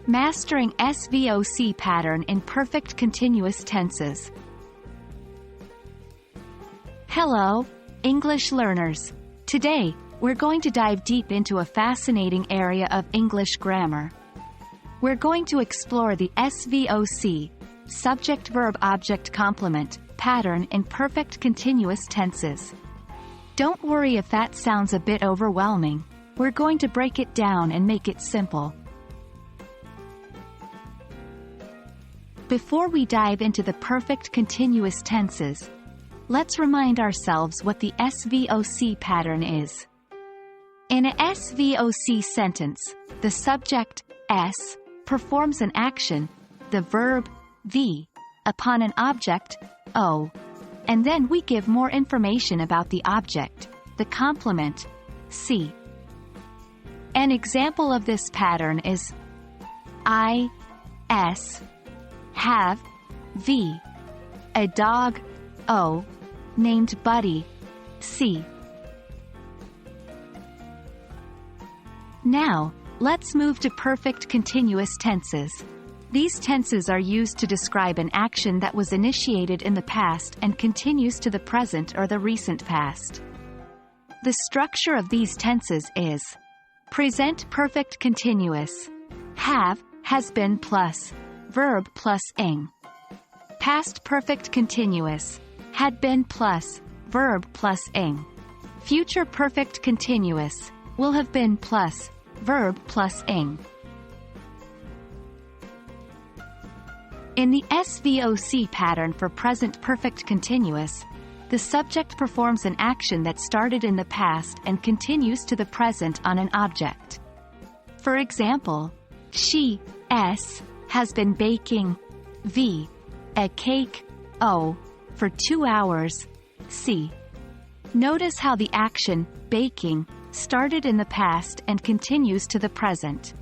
Mastering SVOC pattern in perfect continuous tenses. Hello, English learners. Today, we're going to dive deep into a fascinating area of English grammar. We're going to explore the SVOC, subject-verb-object complement, pattern in perfect continuous tenses. Don't worry if that sounds a bit overwhelming. We're going to break it down and make it simple. Before we dive into the perfect continuous tenses, let's remind ourselves what the SVOC pattern is. In a SVOC sentence, the subject, S, performs an action, the verb, V, upon an object, O, and then we give more information about the object, the complement, C. An example of this pattern is I, S, have, V, a dog, O, named Buddy, C. Now, let's move to perfect continuous tenses. These tenses are used to describe an action that was initiated in the past and continues to the present or the recent past. The structure of these tenses is present perfect continuous, have, has been plus, verb plus ing. Past perfect continuous, had been plus, verb plus ing. Future perfect continuous, will have been plus, verb plus ing. In the SVOC pattern for present perfect continuous, the subject performs an action that started in the past and continues to the present on an object. For example, she, S, has been baking, V, a cake, O, for 2 hours, C. Notice how the action, baking, started in the past and continues to the present.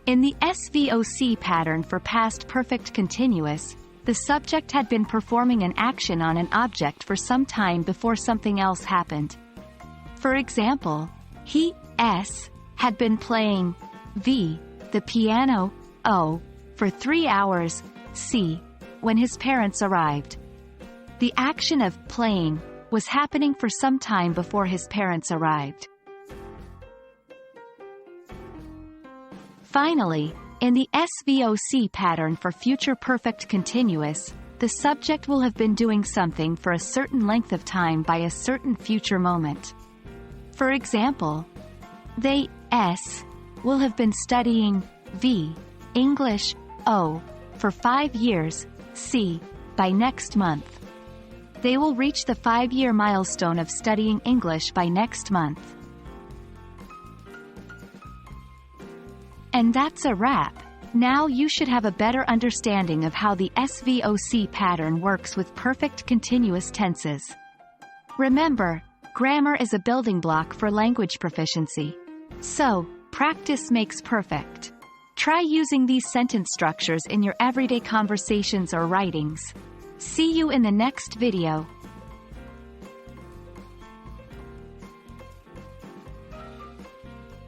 In the SVOC pattern for past perfect continuous, the subject had been performing an action on an object for some time before something else happened. For example, he, S, had been playing, V, the piano, O, for 3 hours, C, when his parents arrived. The action of playing was happening for some time before his parents arrived. Finally, in the SVOC pattern for future perfect continuous, the subject will have been doing something for a certain length of time by a certain future moment. For example, they, S, will have been studying, V, English, O, for 5 years, C, by next month. They will reach the 5-year milestone of studying English by next month. And that's a wrap. Now you should have a better understanding of how the SVOC pattern works with perfect continuous tenses. Remember, grammar is a building block for language proficiency. So, practice makes perfect. Try using these sentence structures in your everyday conversations or writings. See you in the next video.